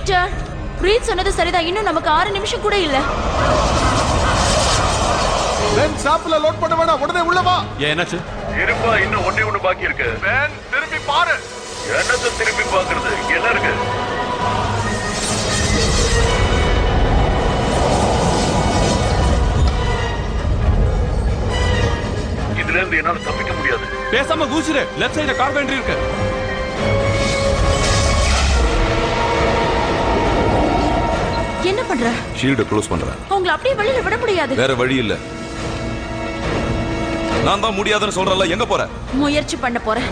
Victor, breath சொன்னது சரிதான். இன்னும் நமக்கு 6 நிமிஷம் கூட இல்ல. பென் சாப்பிள லோட் பண்ண வேணாம், உடனே உள்ள வா. என்னாச்சு? இருப்பா, இன்னும் ஒண்ணு பாக்கி இருக்கு. பென் திரும்பி பாரு. என்னத்தை திரும்பி பாக்குறது? இங்க என்ன இருக்கு? இதுல இருந்து என்னால தப்பிக்க முடியாது. பேசாம கூச்சிரு. லெஃப்ட் சைடுல கார்பென்ட்ரி இருக்கு. என்ன பண்ற? ஷீல்ட க்ளோஸ் பண்றேன். உங்களை அப்படியே வெளியில விட முடியாது. வேற வழி இல்ல. நான் தான் முடியாதுன்னு சொல்றல, எங்க போற? முயற்சி பண்ண போறேன்.